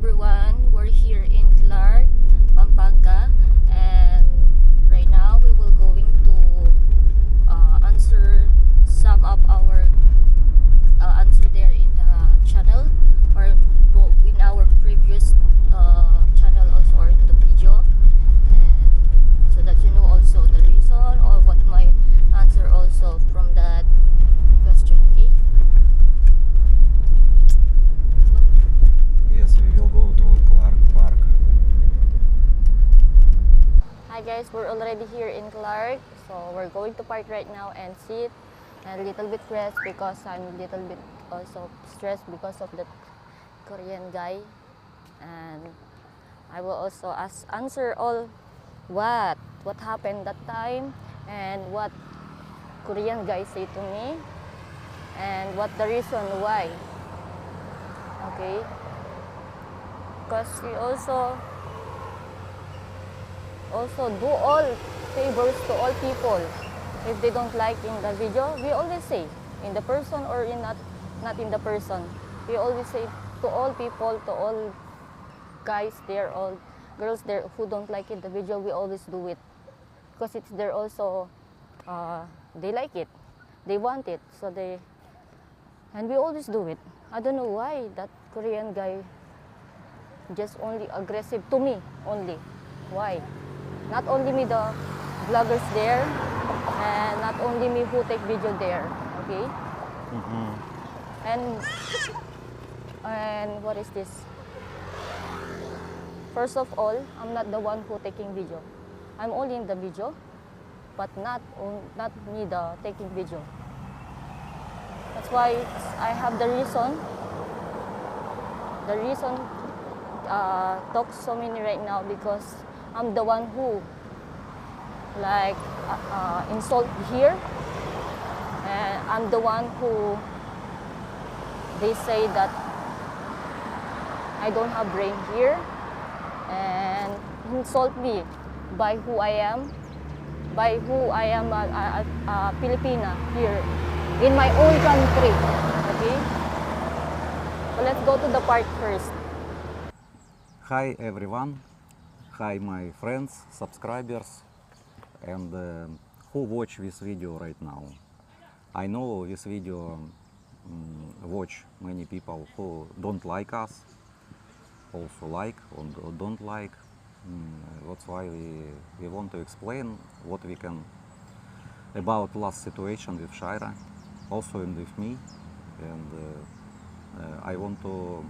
everyone. We're here in Clark, Pampanga, and right now we will going to answer some of our answer there in the channel or in our previous channel also or in the video, and so that you know also the reason or what my answer also from that question. Okay. Yes, we will go to Clark Park. Hi guys, we're already here in Clark, so we're going to park right now and sit and a little bit rest because I'm a little bit also stressed because of the Korean guy, and I will also answer all what happened that time and what Korean guy say to me and what the reason why. Okay, because we also do all favors to all people. If they don't like in the video, we always say in the person or in not in the person. We always say to all people, to all guys there, all girls there who don't like it the video, we always do it because it's there also. They like it, they want it, so they, and we always do it. I don't know why that Korean guy just only aggressive to me only. Why? Not only me, the vloggers there, and not only me who take video there. Okay. And what is this? First of all, I'm not the one who taking video. I'm only in the video, but not me the taking video. That's why I have the reason. The reason talk so many right now because I'm the one who like insult here, and I'm the one who they say that I don't have brain here and insult me by who I am, a Filipina here in my own country. Okay, so let's go to the park first. Hi everyone, hi my friends, subscribers, and who watch this video right now. I know this video watch many people who don't like us, also like or don't like. That's why we want to explain what we can about last situation with Shaira, also and with me, and I want to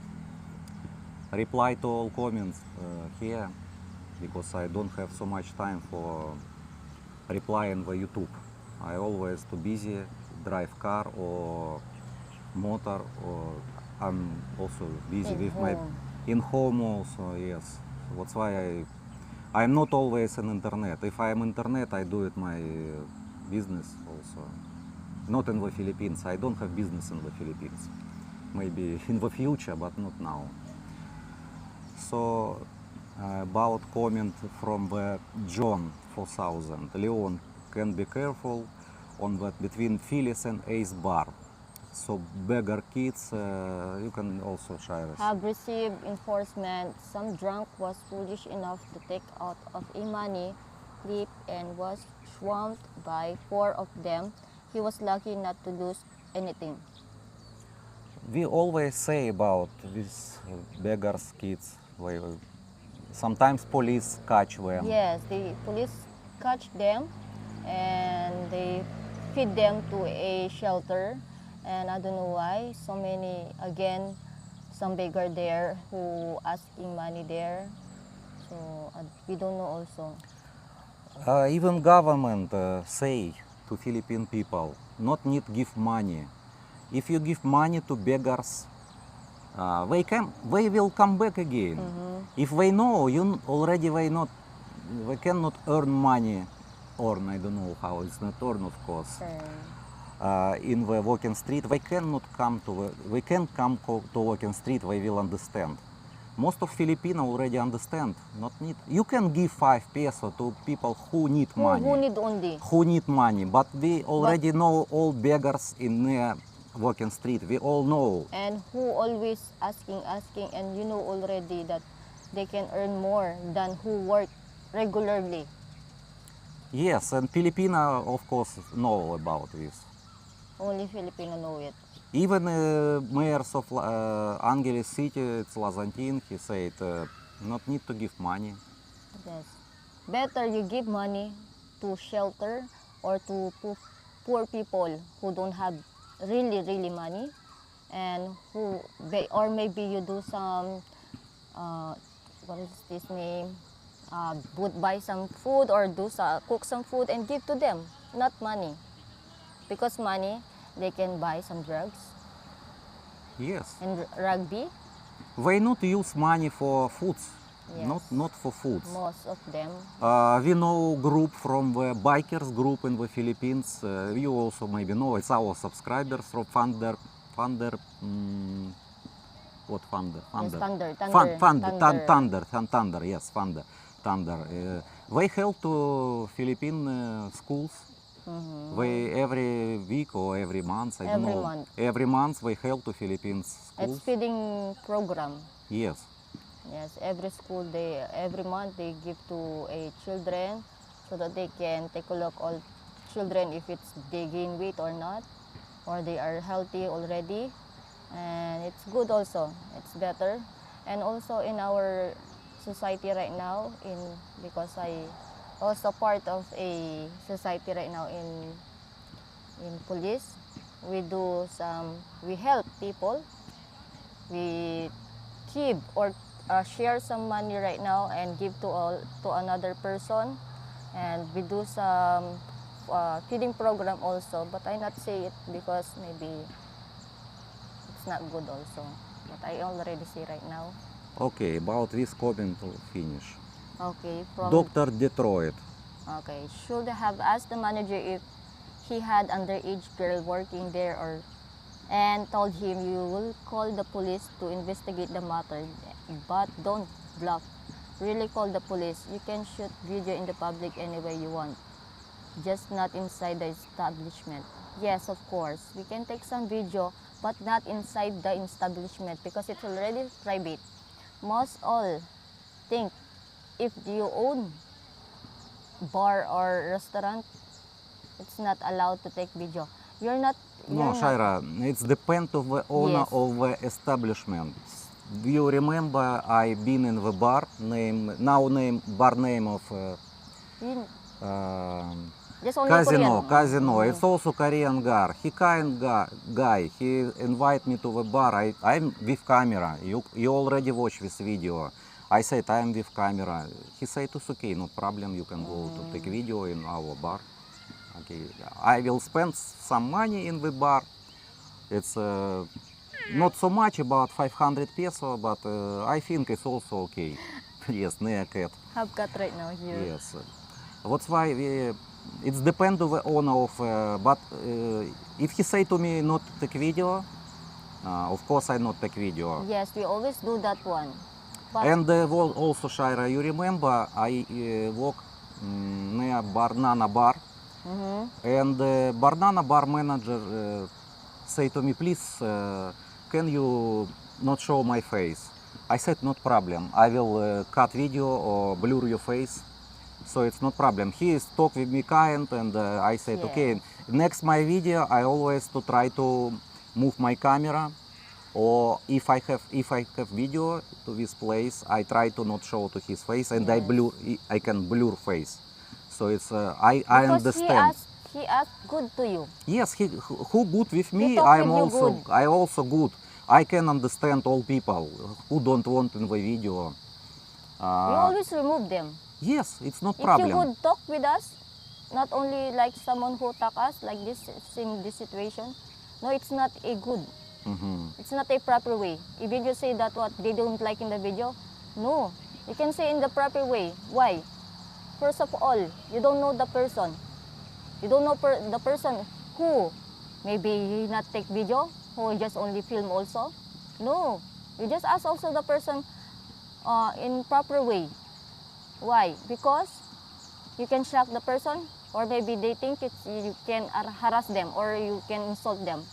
reply to all comments here because I don't have so much time for replying on YouTube. I always too busy drive car or motor, or I'm also busy In with home. my in home also. Yes, that's why I'm not always on internet. If I am internet, I do it my business also. Not in the Philippines. I don't have business in the Philippines. Maybe in the future, but not now. So about comment from the John 4000. Leon can be careful on that between Phyllis and Ace Bar. So beggar kids, you can also share us. Have received enforcement. Some drunk was foolish enough to take out of Imani leap and was swamped by 4 of them. He was lucky not to lose anything. We always say about these beggars kids. Sometimes police catch them. Yes, the police catch them and they feed them to a shelter. And I don't know why so many, again, some beggar there who asking money there. So we don't know also. Even government say to Philippine people not need give money. If you give money to beggars, they will come back again. If they know you already, they cannot earn money. Earn, I don't know how, it's not earn of course. In the walking street, they cannot come to they can come to walking street. They will understand. Most of Filipino already understand. Not need. You can give 5 peso to people who need money. Who need only. Who need money, but we already know all beggars in walking street. We all know. And who always asking, and you know already that they can earn more than who work regularly. Yes, and Filipino, of course, know about this. Only Filipino know it. Even mayors of Angeles City, it's Lazantin, he said, not need to give money. Yes. Better you give money to shelter or to poor people who don't have really money, and or maybe you do some what is this name? Would buy some food or cook some food and give to them, not money. Because money, they can buy some drugs Yes. and rugby. They not use money for foods, Yes. not for foods. Most of them. We know group from the bikers group in the Philippines. You also maybe know, it's our subscribers from Thunder, what Thunder? Yes, Thunder. Thunder, yes, Thunder. They help to Philippine schools. They every week or every month, I don't Every know. month. Every month they help to Philippines schools. It's feeding program. Yes. Yes, every school every month they give to a children so that they can take a look all children if they gain weight or not, or they are healthy already, and it's good also. It's better, and also in our society right now, because I also part of a society right now in police, we help people, we give or share some money right now and give to another person, and we do some feeding program also, but I not say it because maybe it's not good also, but I already say right now. Okay, about this comment to finish. Okay, from Dr. Detroit. Okay, should have asked the manager if he had underage girl working there, and told him you will call the police to investigate the matter, but don't bluff. Really call the police. You can shoot video in the public any way you want, just not inside the establishment. Yes, of course, we can take some video, but not inside the establishment because it's already private. Most all think if you own bar or restaurant, it's not allowed to take video. You're not. No, Shaira, it's depend of the owner Yes. of the establishment. You remember I been in the bar bar name of You, uh, just only Casino. Korean. Casino. It's also Korean guy. He kind guy. He invite me to the bar. I'm with camera. You already watch this video. I said I'm with camera. He said it's okay, no problem. You can go to take video in our bar. Okay, I will spend some money in the bar. It's not so much, about 500 peso, but I think it's also okay. Yes, near cat. Have cut right now here. Yes. That's why it's depend on the owner of. But if he say to me not take video, of course I not take video. Yes, we always do that one. But And also, Shaira, you remember I walk near Banana Bar, and Banana Bar manager say to me, please, can you not show my face? I said, not problem. I will cut video or blur your face, so it's not problem. He is talk with me kind, and I said, Yeah. okay. Next my video, I always to try to move my camera, or if I have video to this place, I try to not show to his face, and I can blur face. So it's I because understand. he asked good to you. Yes, who good with me, talk I'm with you also good. I also good. I can understand all people who don't want in the video. We always remove them. Yes, it's not If problem. you would talk with us, not only like someone who talk us like this in this situation. No, it's not a good. It's not a proper way. If you just say that what they don't like in the video, no. You can say in the proper way. Why? First of all, you don't know the person. You don't know the person who maybe he not take video, who just only film also. No. You just ask also the person in proper way. Why? Because you can shock the person, or maybe they think you can harass them or you can insult them.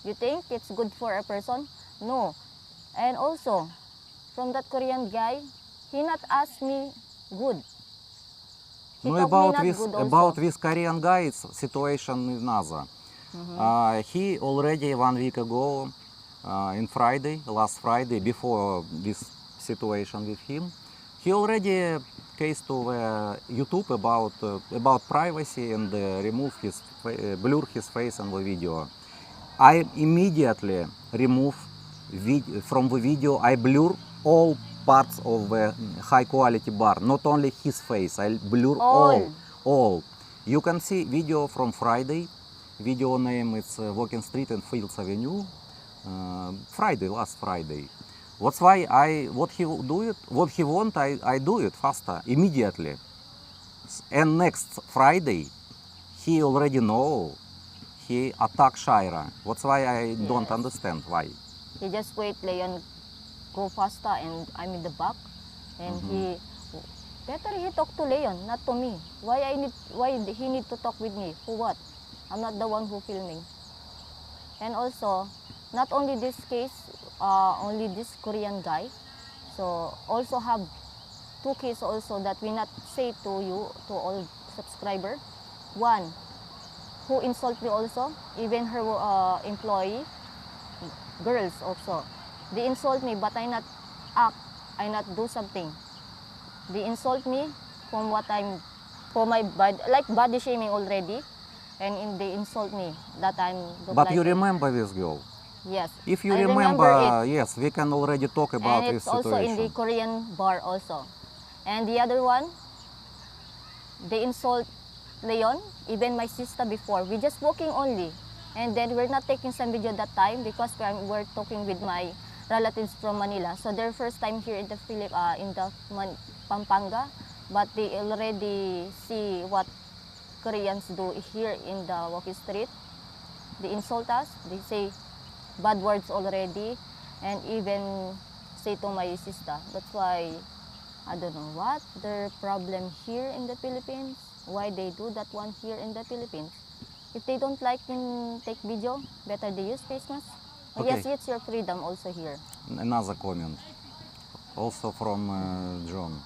You think it's good for a person? No. And also, from that Korean guy, he not ask me good. He No, talk me not good also. about this Korean guy, it's situation is another. He already 1 week ago, last Friday, before this situation with him, he already case to YouTube about privacy and blur his face in the video. I immediately remove from the video. I blur all parts of the high quality bar, not only his face. I blur all. You can see video from Friday. Video name is Walking Street and Fields Avenue. Last Friday. That's why what he want, I do it faster, immediately. And next Friday, he already know he attack Shaira. That's why I don't understand why. He just wait Leon go faster and I'm in the back. And better he talk to Leon, not to me. Why he need to talk with me? For what? I'm not the one who filming. And also, not only this case, only this Korean guy. So also have 2 cases also that we not say to you, to all subscriber. One, who insult me also, even her employee, girls also. They insult me, but I not act, I not do something. They insult me from what I'm, for my body, like body shaming already, and they insult me that I'm. But you remember this girl? Yes. If you I remember, yes, we can already talk about and this it's also in the situation. Korean bar also. And the other one, they insult Leon, even my sister before. We just walking only. And then we're not taking some video that time because we're talking with my relatives from Manila. So their first time here in the Pampanga, but they already see what Koreans do here in the Walking Street. They insult us, they say bad words already, and even say to my sister. That's why I don't know what their problem here in the Philippines, why they do that one here in the Philippines. If they don't like in take video, better they use face mask. Okay. Yes, it's your freedom also here. Another comment, also from John.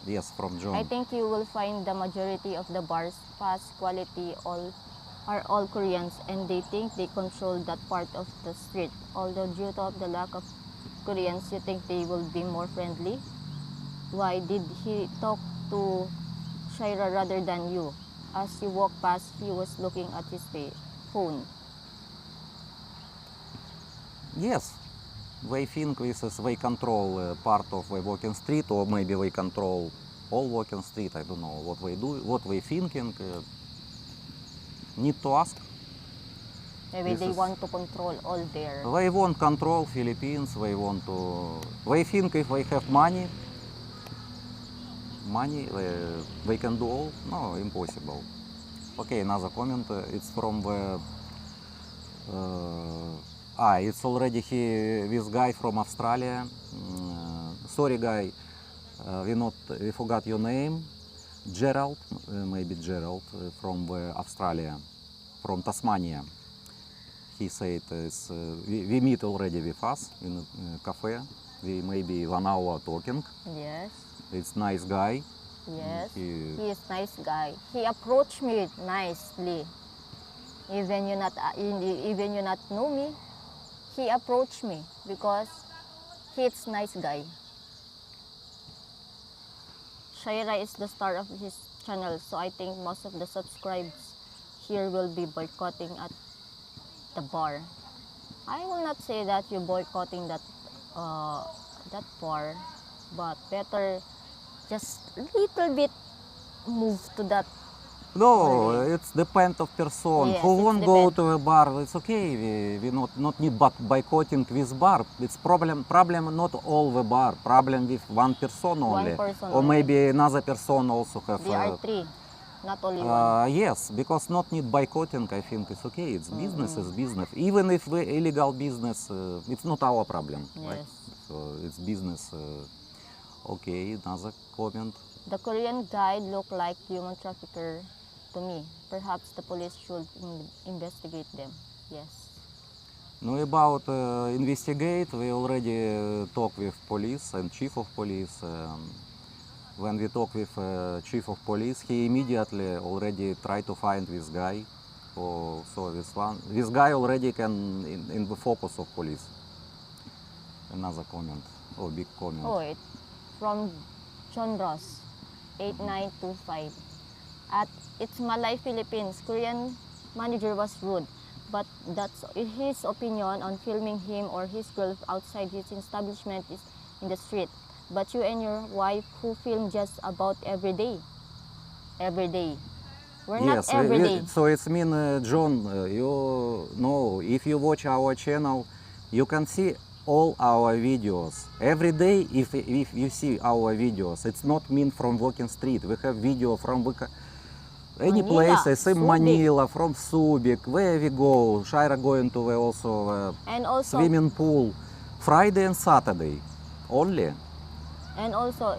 Yes, from John. I think you will find the majority of the bars, fast quality, are all Koreans, and they think they control that part of the street. Although due to the lack of Koreans, you think they will be more friendly? Why did he talk to Shaira rather than you? As you walk past, he was looking at his phone. Yes, they think this is they control part of the Walking Street, or maybe they control all Walking Street. I don't know what they do, what they thinking. Need to ask. Maybe they want to control all there. They want control Philippines. They want to. They think if they have money, they can do all. No, impossible. Okay, another comment. It's from the. It's already this guy from Australia. Sorry, guy, we forgot your name. Gerald, maybe Gerald from Australia, from Tasmania. He said we meet already with us in a cafe. We maybe 1 hour talking. Yes. It's nice guy. Yes. He is nice guy. He approached me nicely. Even you not know me, he approached me because he's nice guy. Shaira is the star of his channel, so I think most of the subscribers here will be boycotting at the bar. I will not say that you're boycotting that bar, but better just little bit move to that. No, it's depend of person. Yes, Who it's won't go to a bar? It's okay. We not need boycotting this bar. It's problem not all the bar. Problem with one person only, person or only. maybe another person also have. There are 3, not only one. Yes, because not need boycotting. I think it's okay. It's business is business. Even if we illegal business, it's not our problem. Yes. Right? So it's business. Okay, another comment. The Korean guy looked like human trafficker to me. Perhaps the police should investigate them. Yes. No, about investigate, we already talk with police and chief of police. When we talk with chief of police, he immediately already try to find this guy. So this guy already can in the focus of police. Another comment, big comment. Oh, it from John Ross, 8925. At It's Malay, Philippines, Korean manager was rude, but that's his opinion on filming him or his girl outside his establishment is in the street. But you and your wife who film just about every day. Every day. We're Yes, not every day. so it's mean, John, you know, if you watch our channel, you can see all our videos. Every day, if you see our videos, it's not mean from walking street. We have video from any Manila, places, in Subic. Manila, from Subic, where we go. Shaira going to also And also swimming pool. Friday and Saturday only. And also,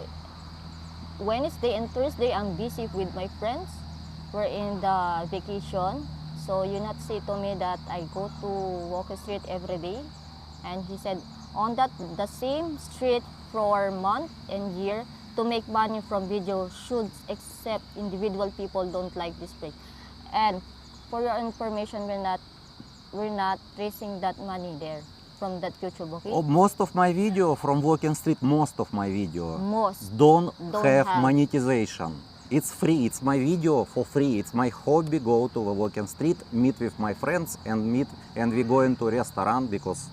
Wednesday and Thursday, I'm busy with my friends. We're in the vacation. So you not say to me that I go to Walker Street every day. And he said, on the same street for month and year, to make money from video shoots, except individual people don't like this place. And for your information, we're not tracing that money there from that YouTube, okay? Most of my video from walking street, most of my video Most. don't Don't have have. monetization. It's free. It's my video for free. It's my hobby. Go to the walking street, meet with my friends, and we go into restaurant because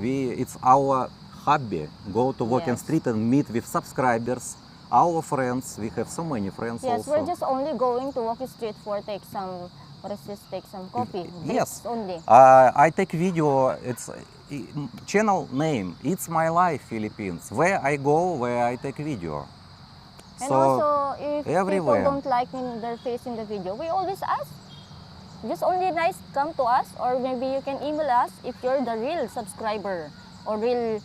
it's our hobby. Go to walking Yes. street and meet with subscribers, our friends. We have so many friends Yes, also. we're just only going to Walker Street for take some coffee. Yes. Drinks only. I take video. It's channel name. It's My Life Philippines. Where I go, where I take video. And So also, if everywhere. people don't like their face in the video, we always ask. Just only nice come to us, or maybe you can email us if you're the real subscriber or real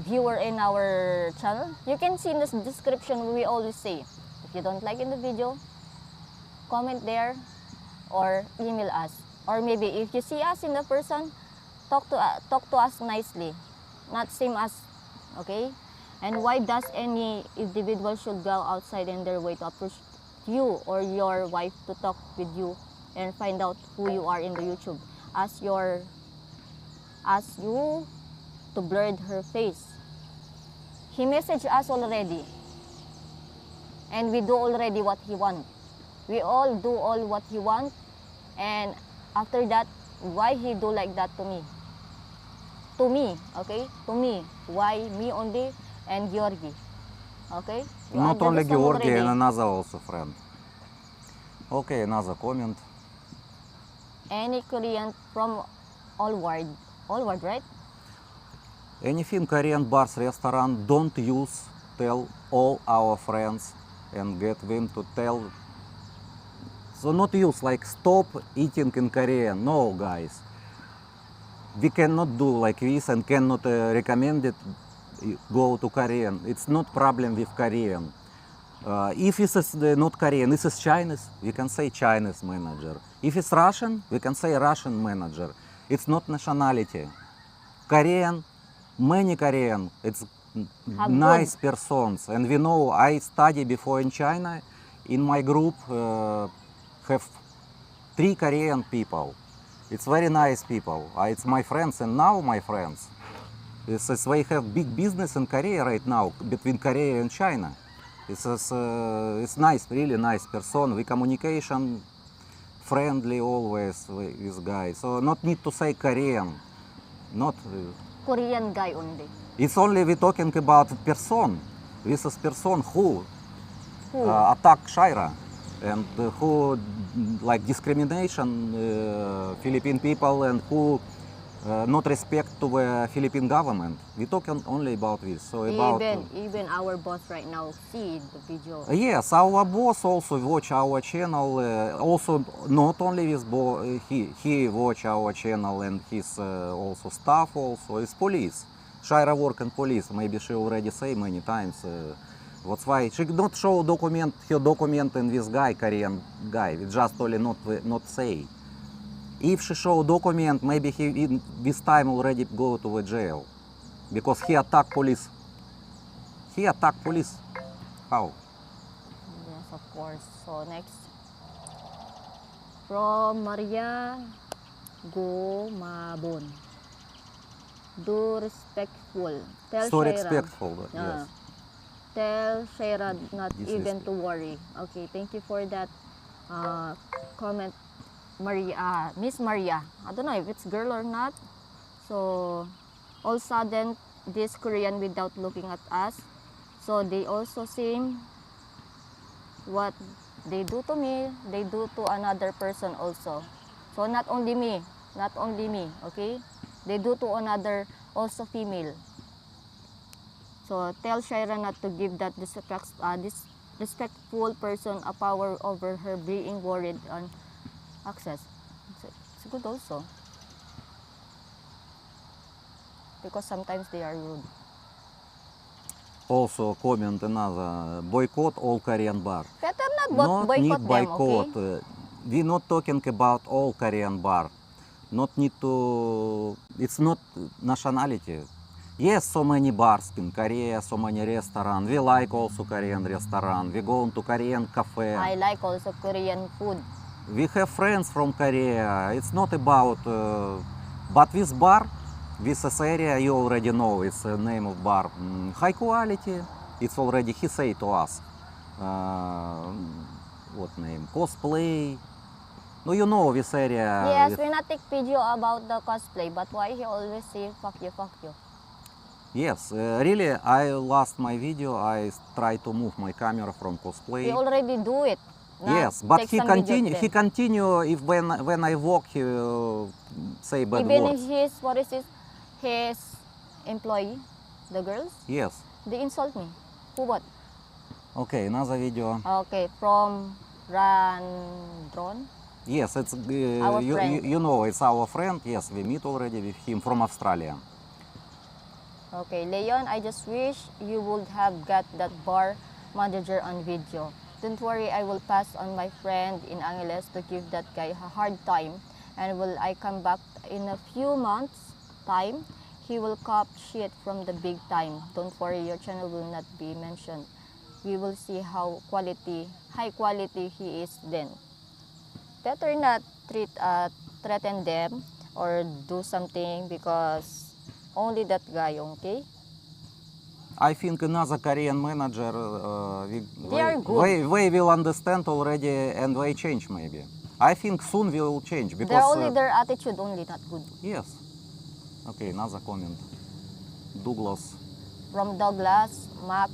viewer in our channel. You can see in the description we always say, if you don't like in the video, comment there or email us. Or maybe if you see us in the person, talk to us nicely, not same as, okay? And why does any individual should go outside in their way to approach you or your wife to talk with you and find out who you are in the YouTube? Ask you to blur her face. He messaged us already, and we do already what he want. We all do all what he want, and after that, why he do like that to me? To me, okay? To me. Why me only and Georgi? Okay? You not only understand Georgi already. and another also friend. Okay, another comment. Any Korean from all world, right? Anything Korean bars, restaurant, don't tell all our friends and get them to tell. So not use like stop eating in Korean. No, guys. We cannot do like this and cannot recommend it. Go to Korean. It's not problem with Korean. If it's not Korean, this is Chinese, we can say Chinese manager. If it's Russian, we can say Russian manager. It's not nationality. Korean, many Korean, it's Have nice persons. And we know, I study before in China. In my group have 3 Korean people. It's very nice people. It's my friends and now my friends. They have big business in Korea right now, between Korea and China. It's nice, really nice person. We communication friendly always with guys. So not need to say Korean. Not. Korean guy only. It's only we talking about person. This is person who Who? attack Shaira and who like discrimination Philippine people and who not respect to the Philippine government. We talking only about this. So about Even our boss right now see the video. yes, our boss also watch our channel. Also not only his he watch our channel and his also staff also is police. Shaira work in police. Maybe she already say many times. That's why she not show her document in this guy, Korean guy. We just only not say. If she show document, maybe he in this time already go to the jail. Because he attacked police. He attacked police. How? Yes, of course. So next, from Maria Gomabon. Do respectful. Tell So Shaira. respectful, yes. Tell Shaira not even Disrespect. to worry. Okay, thank you for that comment, Maria, Miss Maria. I don't know if it's girl or not. So all sudden, this Korean without looking at us. So they also same what they do to me, they do to another person also. So not only me, okay? They do to another also female. So tell Shaira not to give that disrespectful person a power over her being worried on access. It's good also. Because sometimes they are rude. Also comment another, boycott all Korean bar. Better not Not boycott need them, boycott. okay? We not talking about all Korean bar. Not need to, it's not nationality. Yes, so many bars in Korea, so many restaurants. We like also Korean restaurant. We go to Korean cafe. I like also Korean food. We have friends from Korea. It's not about, but this bar, this area, you already know. It's the name of bar. High quality. It's already he say to us. What name? Cosplay. No, you know this area. Yes, we not take video about the cosplay, but why he always say fuck you, fuck you? Yes, really, I lost my video. I try to move my camera from cosplay. We already do it. Now, Yes, but take he some video continue. then. He continue. If when I walk, he say bad Even words. if his employee, the girls, Yes. they insult me. Who what? Okay, another video. Okay, from Randron. Yes, it's Our friend. you know it's our friend. Yes, we meet already with him from Australia. Okay, Leon, I just wish you would have got that bar manager on video. Don't worry, I will pass on my friend in Angeles to give that guy a hard time. And will I come back in a few months' time, he will cop shit from the big time. Don't worry, your channel will not be mentioned. We will see how high quality he is then. Better not threaten them or do something because only that guy, okay? I think another Korean manager, They are good. they will understand already and they change maybe. I think soon we will change because They're only their attitude only not good. yes. Okay, another comment. Douglas. From Douglas Mac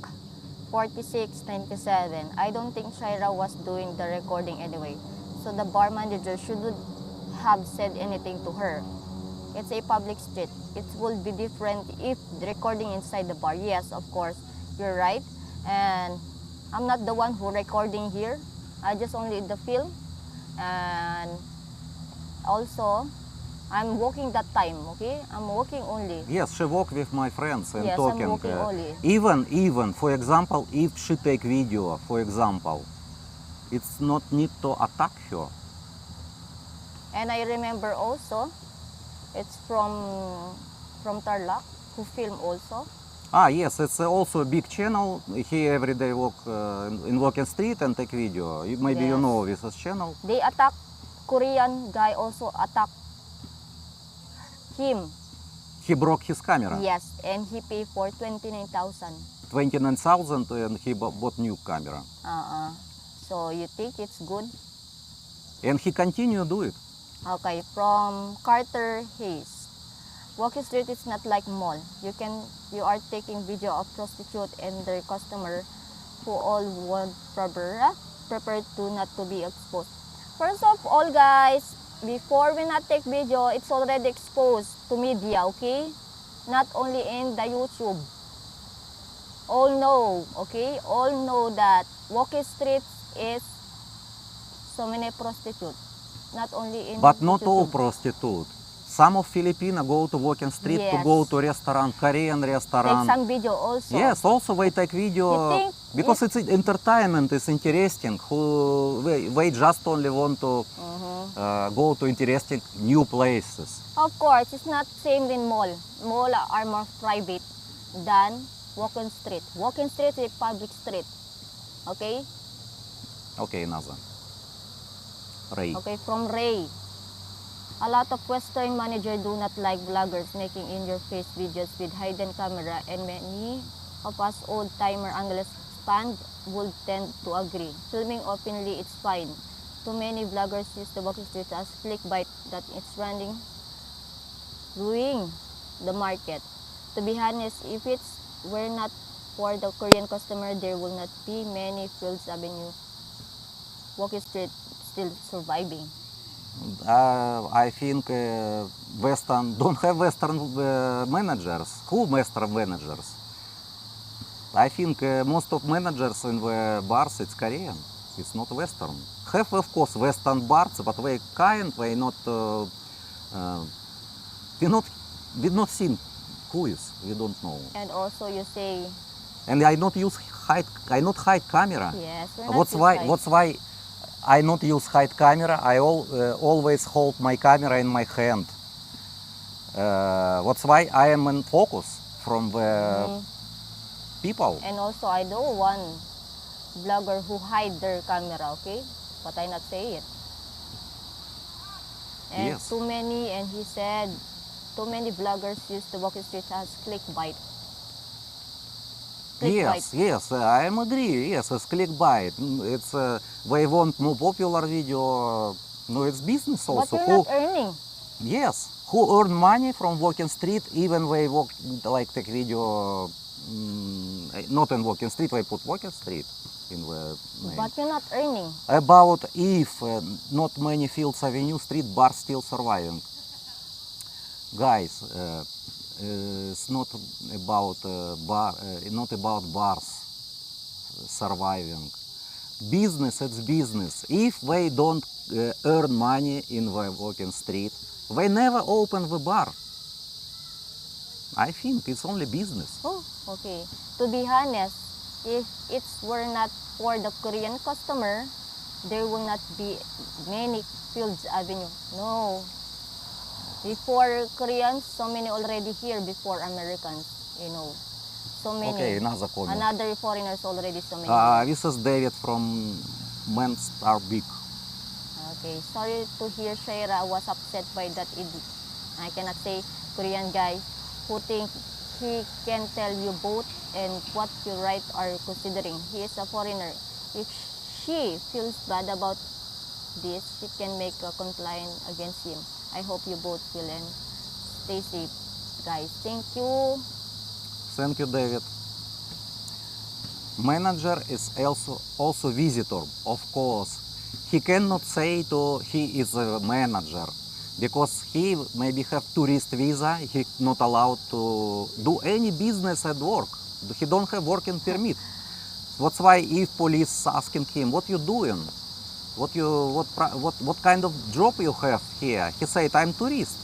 4697. I don't think Shaira was doing the recording anyway. So the bar manager shouldn't have said anything to her. It's a public street. It will be different if the recording inside the bar. Yes, of course, you're right. And I'm not the one who recording here. I just only the film. And also, I'm walking that time, okay? I'm walking only. Yes, she walk with my friends and Yes, talking. I'm walking only. Even, for example, if she take video, for example, it's not need to attack her. And I remember also, it's from Tarlac, who film also. Ah, yes, it's also a big channel. He every day walk in walking street and take video. Maybe you Yes. know this channel. They attack Korean guy also attack him. He broke his camera. Yes, and he paid for 29,000. 29,000 and he bought new camera. So you think it's good? And he continue do it. Okay, from Carter Hayes. Walking street is not like mall. You are taking video of prostitute and their customer who all want prepared to not to be exposed. First of all, guys, before we not take video, it's already exposed to media, okay? Not only in the YouTube. All know, okay? All know that walking streets is so many prostitutes. Not only in But not all YouTube. prostitute. Some of Filipino go to walking street to Yes. go to restaurant, Korean Take restaurant. some video also. Yes, also they take video You think because it's entertainment, it's interesting. They just only want to go to interesting new places. Of course, it's not same in mall. Mall are more private than walking street. Walking street is a public street. Okay? Okay, Naza. Ray. Okay, from Ray. A lot of Western managers do not like vloggers making in-your-face videos with hidden camera, and many of us old-timer Angeles fan would tend to agree. Filming openly, it's fine. Too many vloggers use the walking street as clickbait that it's ruining the market. To be honest, if it were not for the Korean customer, there will not be many Fields Avenue walking street still surviving. I think Western don't have Western managers. Who Western managers? I think most of managers in the bars it's Korean. It's not Western. Have of course Western bars, but they kind. They not. We not seen who is. We don't know. And also you say, And I not use hide. I not hide camera. yes, we're not What's used why? by- What's why? I not use hide camera. I always hold my camera in my hand. What's why I am in focus from the Mhm. people. And also I know one vlogger who hide their camera, okay? But I not say it. And Yes. too many, and he said, too many vloggers use the walking street as clickbait. Yes, I am agree. Yes, it's clickbait. It's they want more popular video. No, it's business But also. you're Who not earning. yes, who earn money from walking street? Even they walk like take video. Not in walking street. They put walking street in the name. But you're not earning. About if not many Fields Avenue street bars still surviving. Guys, it's not about not about bars surviving. Business, it's business. If they don't earn money in the walking street, they never open the bar. I think it's only business. Oh, okay. To be honest, if it were not for the Korean customer, there will not be many Fields Avenue. No. Before Koreans, so many already here before Americans, you know. So many. Okay, another comment. Another foreigners already, so many. This is David from Men's Are Big. Okay, sorry to hear Shaira was upset by that I cannot say Korean guy who think he can tell you both and what you right are considering. He is a foreigner. If she feels bad about this, she can make a complaint against him. I hope you both will and stay safe, guys. Thank you. Thank you, David. Manager is also visitor, of course. He cannot say to he is a manager because he maybe have tourist visa. He not allowed to do any business at work. He don't have working permit. That's why if police asking him, what you doing? What kind of job you have here? He said, I'm tourist.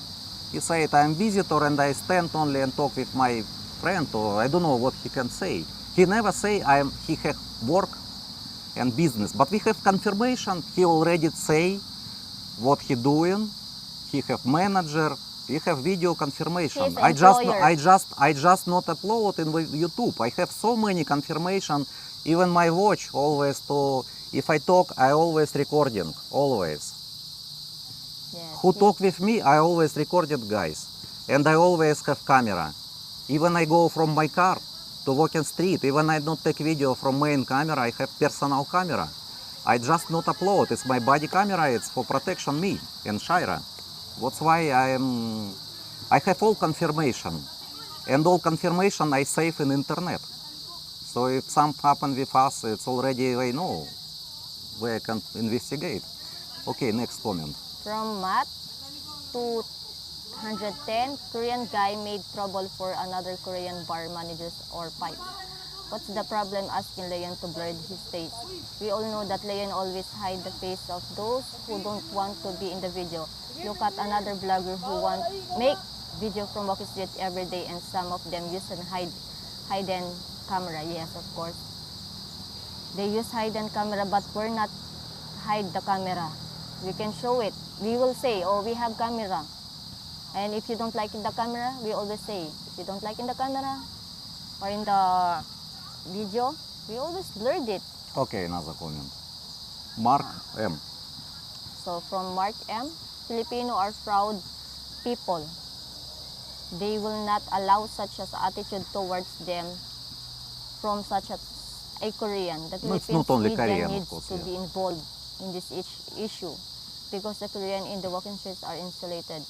He said, I'm visitor and I stand only and talk with my friend, or I don't know what he can say. He never say he have work and business, but we have confirmation. He already say what he doing. He have manager. We have video confirmation. He's I employer. just not upload in YouTube. I have so many confirmation. Even my watch always to. If I talk, I always recording, always. Yes. Who talk with me, I always recorded, guys. And I always have camera. Even I go from my car to walking street, even I don't take video from main camera, I have personal camera. I just not upload, it's my body camera, it's for protection me and Shaira. That's why I have all confirmation. And all confirmation I save in internet. So if something happen with us, it's already, they know. They can investigate. Okay, next comment. From Matt to 110, Korean guy made trouble for another Korean bar managers or pipe. What's the problem asking Leon to blur his face? We all know that Leon always hide the face of those who don't want to be in the video. Look at another vlogger who want make video from walking street every day, and some of them use an hidden camera. Yes, of course. They use hidden camera, but we're not hide the camera. We can show it. We will say, oh, we have camera. And if you don't like in the camera, we always say, if you don't like in the camera or in the video, we always blurred it. Okay, another comment. Mark M. So from Mark M, Filipino are proud people. They will not allow such as attitude towards them from such a Korean. The No, it's Philippines not only media Korean, of needs course, to yeah. be involved in this issue because the Korean in the walking streets are insulated.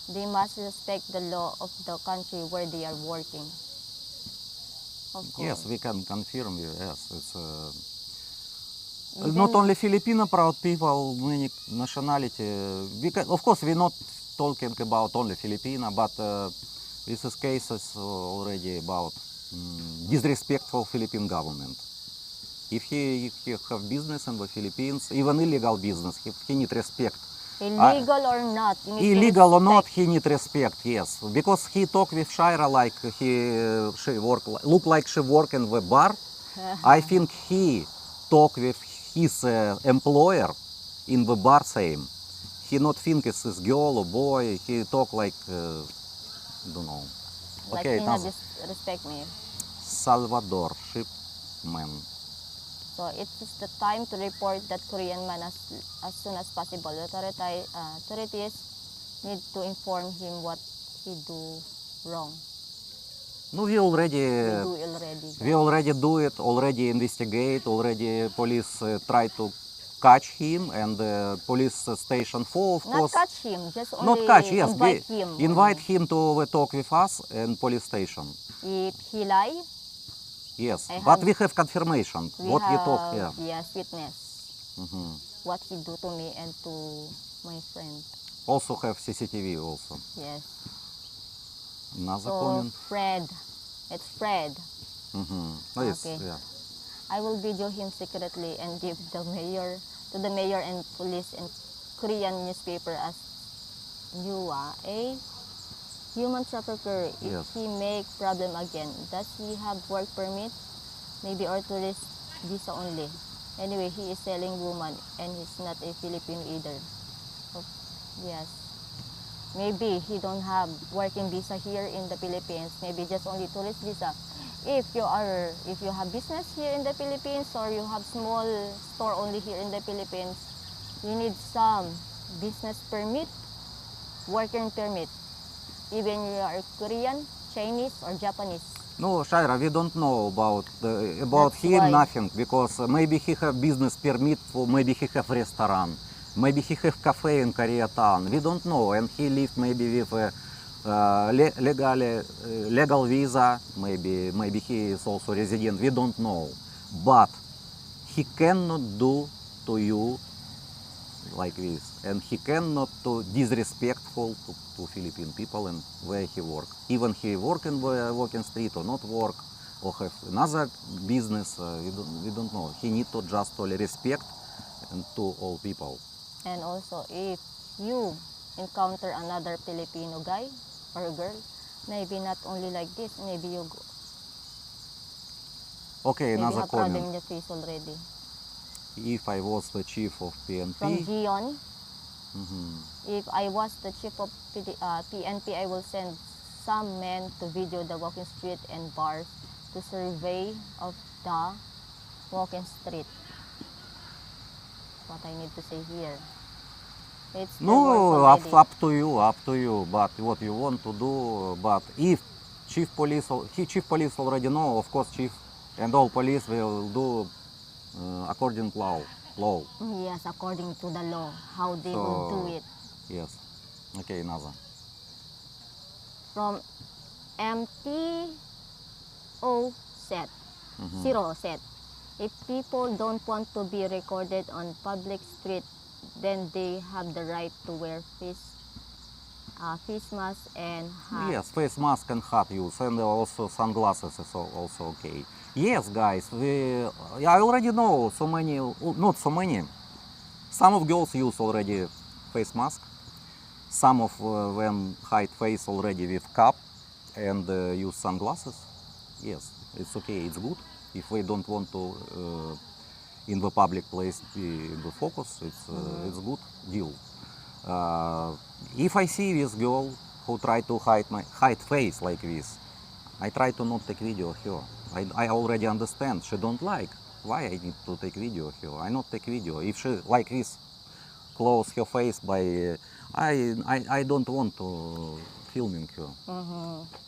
They must respect the law of the country where they are working. Of course. Yes, we can confirm you. Yes, it's Even- not only Filipino proud people, many nationality. Of course, we're not talking about only Filipino, but this is cases already about disrespectful Philippine government. If he have business in the Philippines, even illegal business, he need respect. Illegal or not, you need to Illegal or not, respect. he need respect, yes. Because he talk with Shaira like she look like she work in the bar. I think he talk with his employer in the bar same. He not think it's his girl or boy. He talk like, don't know. Like Okay, he not now respect me. Salvador, shipman. So it is the time to report that Korean man as soon as possible. The authorities need to inform him what he do wrong. No, we already We do already. do it, already investigate, already police try to catch him, and police station 4, of Not course. catch him, just only Not catch, yes. invite we him. invite him to talk with us in police station. If he lie, Yes, I but have- we have confirmation we what he have talk here. yes witness Mhm. what he do to me and to my friend. Also have CCTV also. Yes. Another So comment. Fred, it's Fred. Oh, yes, Okay. yeah. I will video him secretly and give the mayor to the mayor and police and Korean newspaper as Yua, a human trafficker. If Yes. he make problem again, does he have work permit? Maybe or tourist visa only. Anyway, he is selling woman and he's not a Filipino either. Oh, yes. Maybe he don't have working visa here in the Philippines. Maybe just only tourist visa. If you have business here in the Philippines or you have small store only here in the Philippines, you need some business permit, working permit. Even you are Korean, Chinese, or Japanese. No, Shaira, we don't know about That's him why. nothing, because maybe he have business permit, for maybe he have restaurant, maybe he have cafe in Koreatown. We don't know, and he live maybe with a legal visa. Maybe he is also resident. We don't know, but he cannot do to you like this, and he cannot do disrespectful to Philippine people and where he work. Even he work in the walking street or not work, or have another business, we don't know. He need to just only respect and to all people. And also, if you encounter another Filipino guy or girl, maybe not only like this, maybe you Okay, maybe another have problem comment. in the face already. If I was the chief of From PNP, Gion, mhm. if I was the chief of PNP, I will send some men to video the walking street and bars to survey of the walking street. What I need to say here. It's their No, work already. up to you. But what you want to do. But if chief police already know, of course, chief and all police will do according to law. Yes, according to the law, how they will So- do it. Yes. Okay, another. From MTO set, zero set. If people don't want to be recorded on public street, then they have the right to wear face mask and hat. Yes, face mask and hat use, and also sunglasses is also okay. Yes, guys, I already know so many, not so many. Some of girls use already face mask. Some of them hide face already with cap and use sunglasses. Yes, it's okay, it's good. If we don't want to in the public place in the focus, it's good deal. If I see this girl who try to hide face like this, I try to not take video of her. I already understand she don't like. Why I need to take video of her? I not take video. If she like this, close her face by, I don't want to filming her.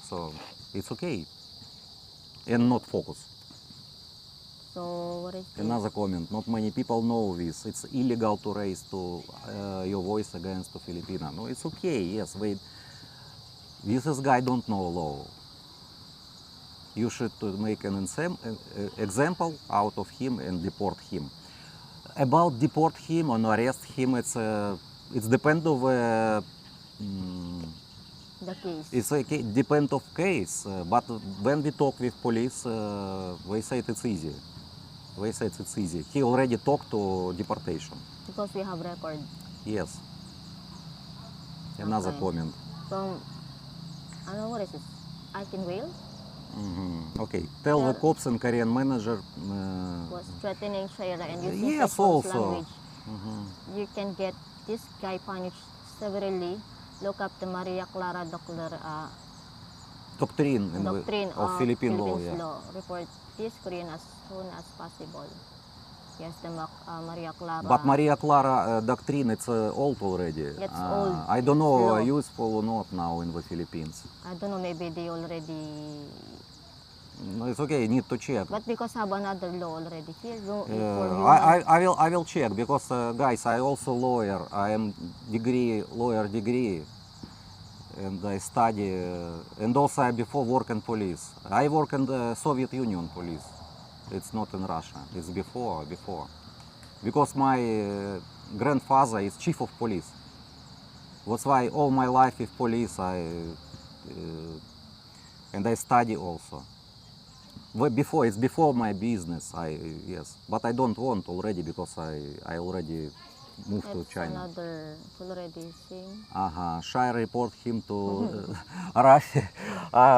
So it's okay. And not focus. So what is this? Another comment. Not many people know this. It's illegal to raise your voice against the Filipino. No, it's okay. Yes, wait. This guy don't know law. You should make an example out of him and deport him. About deport him or arrest him, it's depend of The case. it's depend of case. But when we talk with police, they say it's easy. They say it's easy. He already talked to deportation. Because we have record. Yes. Another Okay. comment. From, I don't know what is this? I can whale? Okay. Tell the cops and Korean manager. Was threatening Shaira and using Yes, sexual also. language. You can get this guy punished severely. Look up the Maria Clara Doctrine, doctrine of Philippine law. Philippines Yeah. law. Report this Korean as soon as possible. Yes, the Maria Clara. But Maria Clara doctrine, it's old already. It's old. I don't know Law. useful or not now in the Philippines. I don't know, maybe they already... No, it's okay. Need to check. But because have another law already here, for I will check because guys, I also lawyer. I am lawyer degree, and I study, and also I before work in police. I work in the Soviet Union police. It's not in Russia. It's before. Because my grandfather is chief of police. That's why all my life with police and I study also. It's before my business. Yes, but I don't want already because I already moved to it's China. another, it's already same. Shall I report him to Russia?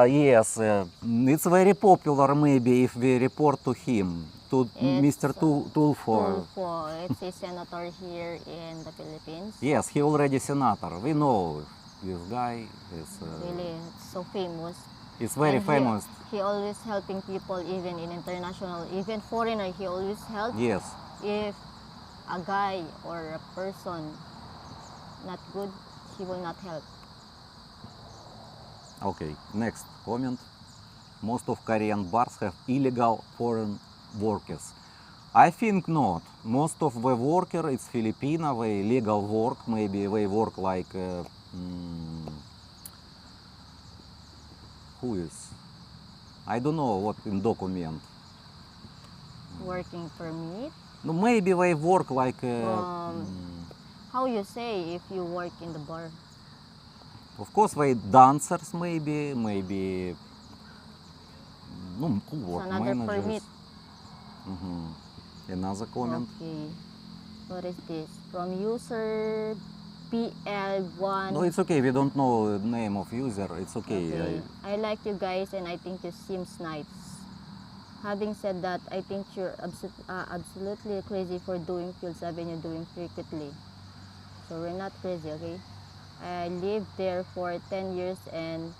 Yes, it's very popular maybe if we report to him, to It's, Mr. Tulfo. Tulfo, it's a senator here in the Philippines. Yes, he already senator. We know this guy. Really, it's so famous. It's very And famous. He always helping people, even in international, even foreigner. He always help. Yes. If a guy or a person not good, he will not help. Okay, next comment. Most of Korean bars have illegal foreign workers. I think not. Most of the worker is Filipino, they legal work, maybe they work like who is? I don't know what in document. Working permit. No, maybe they work like How you say if you work in the bar? of course they dancers maybe no, who It's work another managers. permit. Another comment. Okay. What is this? From user PL1. No, it's okay. We don't know the name of user. It's okay. Okay. I like you guys and I think you seems nice. Having said that, I think you're absolutely crazy for doing Fields Avenue doing frequently. So we're not crazy, okay? I lived there for 10 years and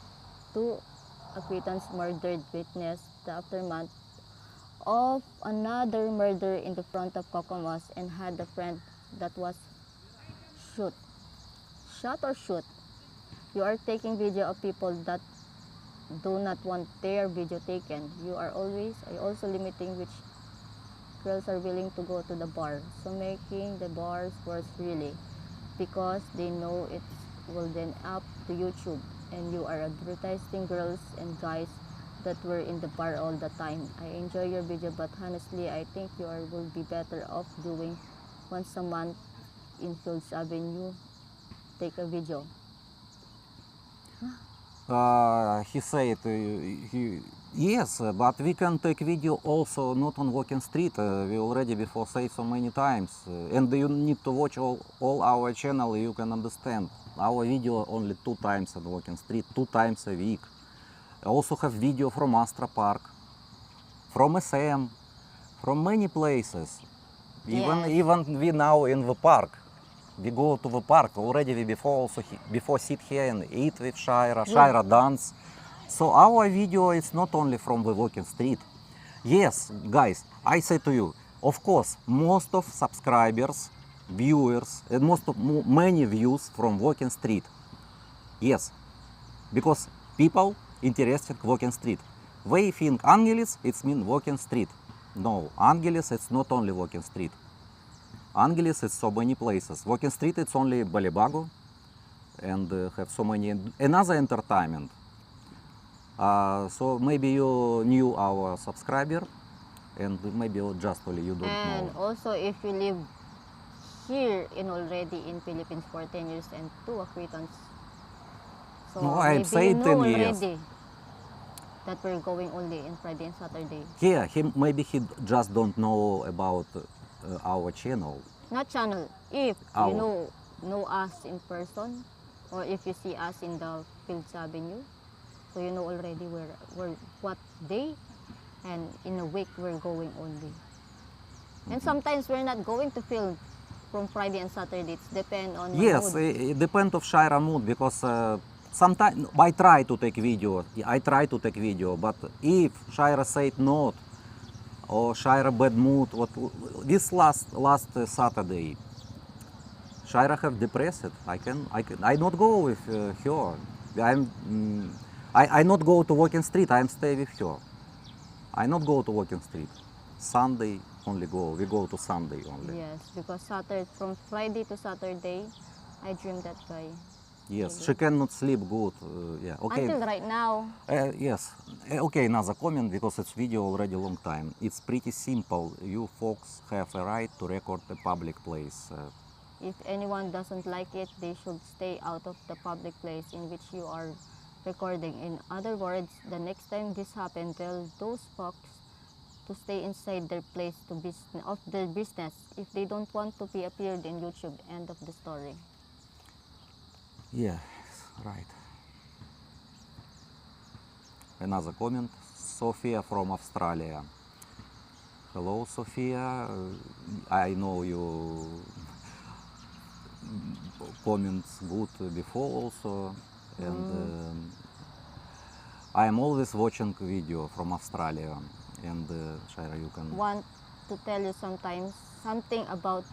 2 acquaintances murdered witness the aftermath of another murder in the front of Kokomas and had a friend that was shot or shoot. You are taking video of people that do not want their video taken. You are also limiting which girls are willing to go to the bar. So making the bars worse really, because they know it will then up to YouTube and you are advertising girls and guys that were in the bar all the time. I enjoy your video, but honestly, I think you will be better off doing once a month in Fields Avenue. Take a video. He said, yes, but we can take video also not on walking street. We already before say so many times. And you need to watch all our channel, you can understand. Our video only 2 times on walking street, 2 times a week. I also have video from Astra Park, from SM, from many places. Yes. Even we now in the park. We go to the park already. We before also before sit here and eat with Shaira. Shaira dance. So our video is not only from the walking street. Yes, guys, I say to you, of course, most of subscribers, viewers, and many views from walking street. Yes, because people interested walking street. They think Angeles it's mean walking street. No, Angeles it's not only walking street. Angeles it's so many places. Walking street it's only Balibago and have so many another entertainment. So maybe you knew our subscriber and maybe just only you don't And know. also, if you live here in already in Philippines for 10 years and 2 acquaintance, so No, I'd maybe say you know 10 years. already that we're going only in Friday and Saturday. Yeah, maybe he just don't know about our channel. Not channel. If Our. you know us in person, or if you see us in the Fields Avenue, so you know already where what day and in a week we're going only. And sometimes we're not going to film from Friday and Saturday. It's depend on my Yes, mood. it depends of Shaira mood because sometimes I try to take video. But if Shaira said not or Shaira bad mood, what this last Saturday, Shaira have depressed. I not go with her. I not go to walking street. I'm stay with her. I not go to walking street. Sunday only go. We go to Sunday only. Yes, because from Friday to Saturday, I dream that guy. Yes, she cannot sleep good. Yeah, okay. Until right now. Yes. Okay, another comment because it's video already long time. It's pretty simple. You folks have a right to record a public place. If anyone doesn't like it, they should stay out of the public place in which you are recording. In other words, the next time this happens, tell those folks to stay inside their place of their business if they don't want to be appeared in YouTube. End of the story. Yeah, right. Another comment. Sophia from Australia. Hello, Sophia. I know you comments good before also, and I am always watching video from Australia. And Shaira, you can. Want to tell you sometimes something about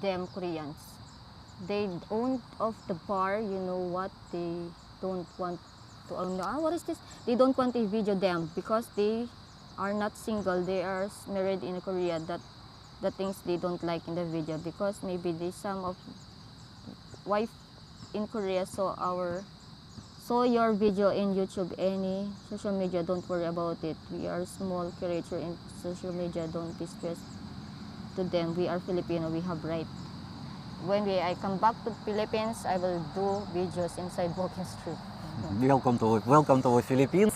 them Koreans. They own of the bar, you know what, they don't want to own. What is this? They don't want to video them because they are not single. They are married in Korea. That the things they don't like in the video because maybe they some of wife in Korea saw your video in YouTube, any social media. Don't worry about it. We are small creature in social media. Don't be stressed to them. We are Filipino. We have right. When I come back to Philippines, I will do videos inside walking street. Welcome to the Philippines,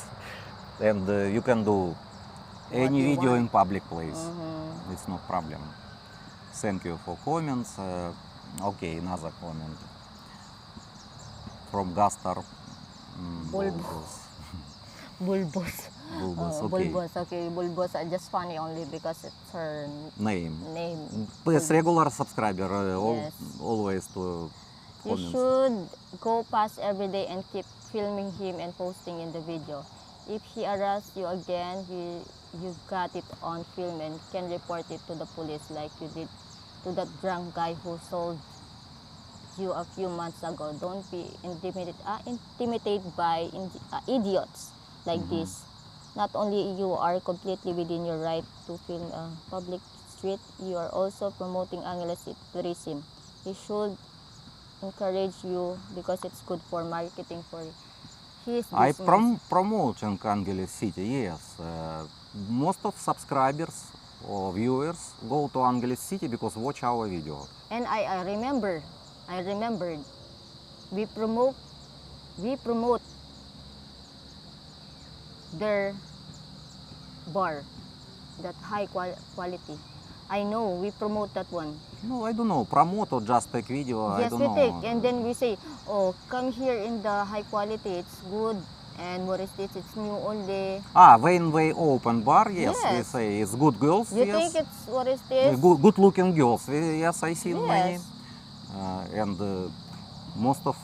and you can do any you video want. in public place. It's no problem. Thank you for comments. Okay, another comment from Gastar. Bulbos. Bulbos. Bulbos, okay. Bulbos, okay. Bulbos are just funny only because it's her Name. name. Please, regular subscriber, Yes. always to You comments. should go past every day and keep filming him and posting in the video. If he arrests you again, you got it on film and can report it to the police like you did to that drunk guy who sold you a few months ago. Don't be intimidated by idiots like this. Not only you are completely within your right to film a public street, you are also promoting Angeles tourism. He should encourage you because it's good for marketing for his I business. promoting Angeles City, yes. Most of subscribers or viewers go to Angeles City because watch our video. And I remembered, we promote their bar, that high quality. I know we promote that one. No, I don't know, promote or just take video, I Yes, don't we know. take, and then we say, oh, come here in the high quality, it's good, And what is this? It's new only. When they open bar, yes, we Yes. say it's good girls, You yes. think it's what is this? Good looking girls, yes, I see many. Yes. And most of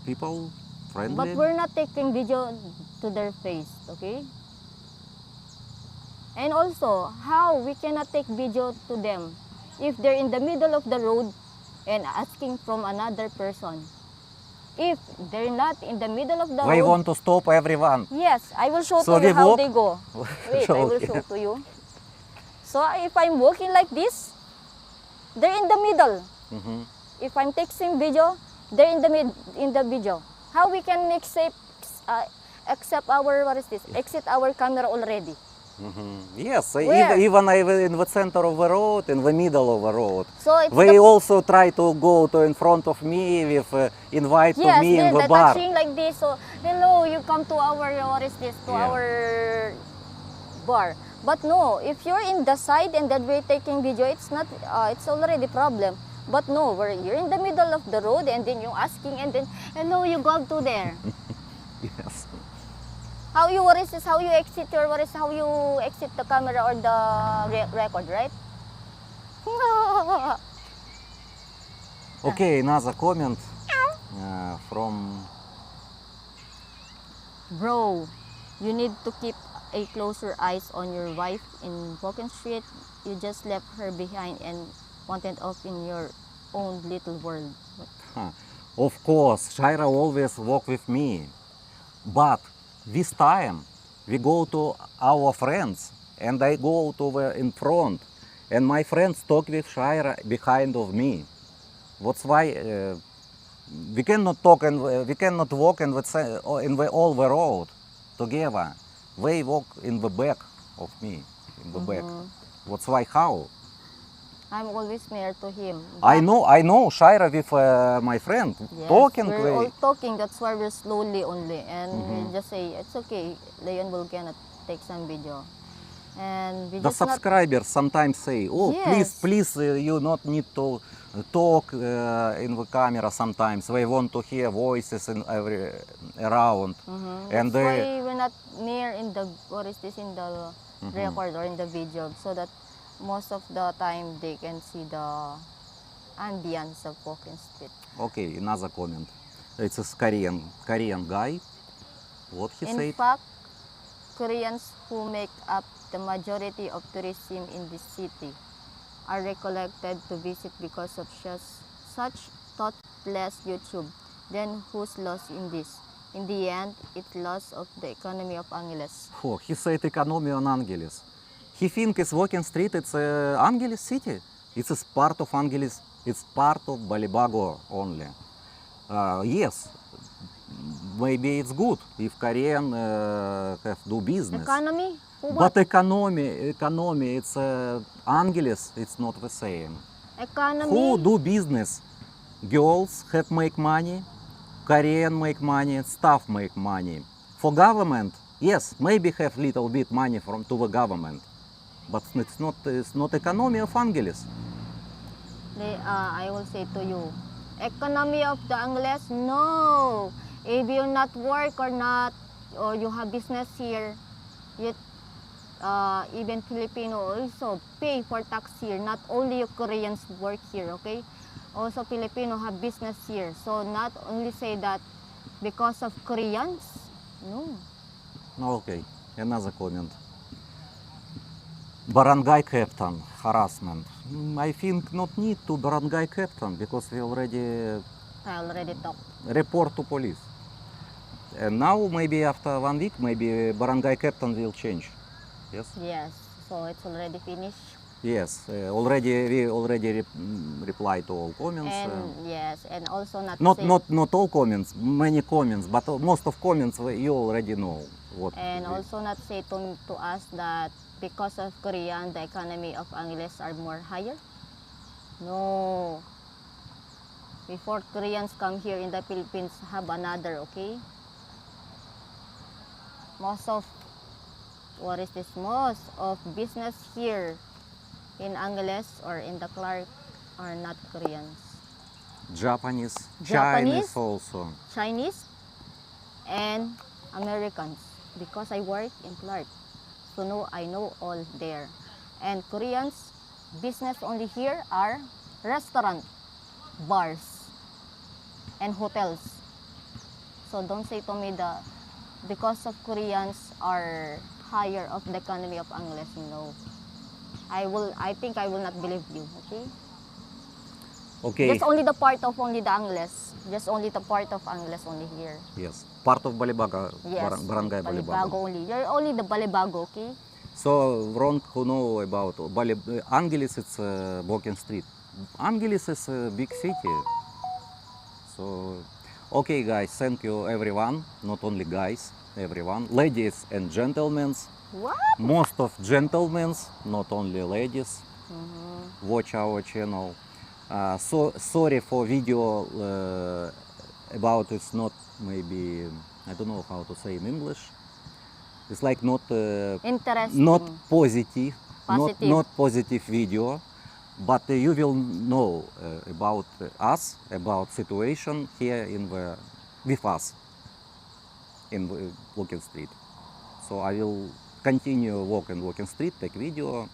people friendly. But we're not taking video to their face, okay? And also, how we cannot take video to them if they're in the middle of the road and asking from another person. If they're not in the middle of the They road, want to stop everyone. yes, I will show So to you we how walk? they go. Wait, I will Okay. show to you. So if I'm walking like this, they're in the middle. Mhm. If I'm taking video, they're in the video. How we can accept our what is this? Exit our camera already. Yes, Where? even in the center of the road, in the middle of the road. So it's They the, also try to go to in front of me with invite to yes, me in they're the bar. touching like this. So hello, you come to our what is this? To Yeah. our bar. But no, if you're in the side and then we're taking video, it's not. It's already problem. But no, you're in the middle of the road and then you're asking and then hello, you go to there. Yes. How you what is this? How you exit your what is how you exit the camera or the record, right? Okay, another comment from Bro, you need to keep a closer eyes on your wife in Broken Street. You just left her behind and wanted off in your own little world. Of course, Shaira always walk with me. But this time we go to our friends and I go to the in front and my friends talk with Shaira behind of me. That's why we cannot talk and we cannot walk in the all the road together. They walk in the back of me, in the back. That's why how? I'm always near to him. I know Shaira with my friend Yes, talking. we're all talking. That's why we're slowly only, and Mm-hmm. we just say it's okay. Leon will gonna take some video, and we The just not. subscribers sometimes say, "Oh, Yes. please, you not need to talk in the camera." Sometimes they want to hear voices in every around, and That's why we're not near in the what is this in the record or in the video, so that most of the time they can see the ambience of Walking Street. okay, another comment. It's a Korean guy. What he In said? fact, Koreans who make up the majority of tourism in this city are recollected to visit because of such thoughtless YouTube. Then who's lost in this? In the end, it's loss of the economy of Angeles. Oh, he said economy on Angeles. He thinks Walking Street it's Angeles city. It's a part of Angeles. It's part of Balibago only. Yes, maybe it's good if Korean have do business. Economy? Who But what? economy, it's Angeles. It's not the same. Economy? Who do business? Girls have make money, Korean make money, staff make money. For government, yes, maybe have little bit money from to the government, but it's not economy of Angeles. I will say to you, economy of the Angeles? No. If you not work or not, or you have business here, you, even Filipino also pay for tax here. Not only you Koreans work here, okay? Also Filipino have business here. So not only say that because of Koreans, no. Okay, another comment. Barangay captain harassment. I think not need to barangay captain because we already I already talked. report to police. And now maybe after 1 week, maybe barangay captain will change. Yes. Yes. So it's already finished. Yes. We already reply to all comments. And yes, and also Not say, not all comments, many comments, but most of comments you already know what. and also not say to us that because of Korean, the economy of Angeles are more higher. No. Before Koreans come here in the Philippines, have another, okay? Most of business here in Angeles or in the Clark are not Koreans. Japanese, Japanese? Chinese also. Chinese and Americans because I work in Clark. So no, I know all there. And Koreans, business only here are restaurant, bars, and hotels. So don't say to me that because of Koreans are higher of the economy of Angeles. No. I think I will not believe you, okay? Okay. Just only the part of only the Angeles. Just only the part of Angeles only here. Yes. Part of Balibaga, Yes. Barangay Balibago. only. You're only the Balibago, okay? So wrong who know about Angeles, it's Walking Street. Angeles is a big city. So, okay guys, thank you everyone, not only guys, everyone, ladies and gentlemen. What? Most of gentlemen, not only ladies, watch our channel. So sorry for video about it's not maybe, I don't know how to say in English. It's like not Interesting. not positive, Positive. not positive video, but you will know about us, about situation here in the with us in the Walking Street. So I will continue walking street, take video.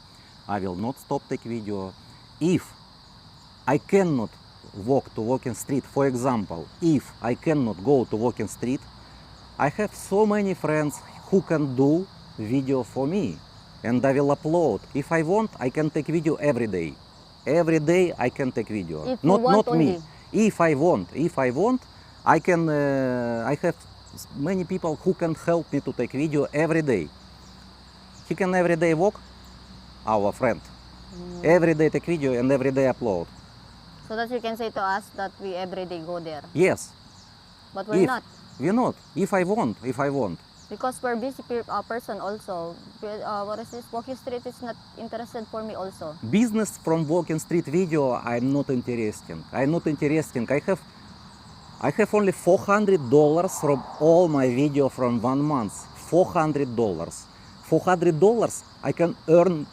I will not stop take video. If I cannot walk to Walking Street, for example, if I cannot go to Walking Street, I have so many friends who can do video for me, and I will upload. If I want, I can take video every day. Every day I can take video. If you not want not me. only. If I want, I can. I have many people who can help me to take video every day. He can every day walk, our friend. Every day take video and every day upload. So that you can say to us that we every day go there. Yes, But we're if not. we're not. If I want. Because we're busy person also. What is this? Walking Street is not interested for me also. Business from Walking Street video I'm not interesting. I have only $400 from all my video from 1 month. $400. $400 I can earn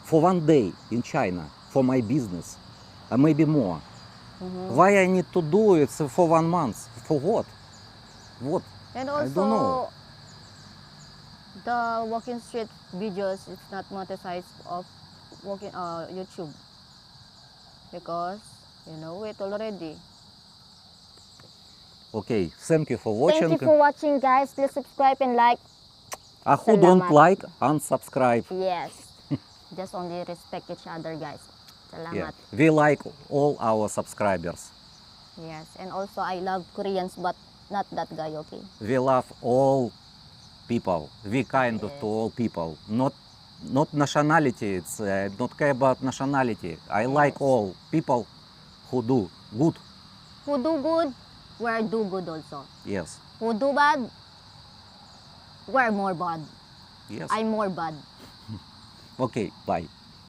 for 1 day in China for my business, or maybe more. Why I need to do it for 1 month? For what? What? And I don't know. also, the Walking Street videos, it's not monetized of walking YouTube. Because, you know it already. Okay, thank you for watching. Thank you for watching, guys. Please subscribe and like. Who don't Salamat. like, unsubscribe. Yes. Just only respect each other, guys. Salamat. Yeah. We like all our subscribers. Yes. And also, I love Koreans, but not that guy, okay? We love all people. We kind of to all people. Not nationality. It's not care about nationality. I like all people who do good. Who do good, we're do good also. Yes. Who do bad, we're more bad. Yes. I'm more bad. Okay. Bye.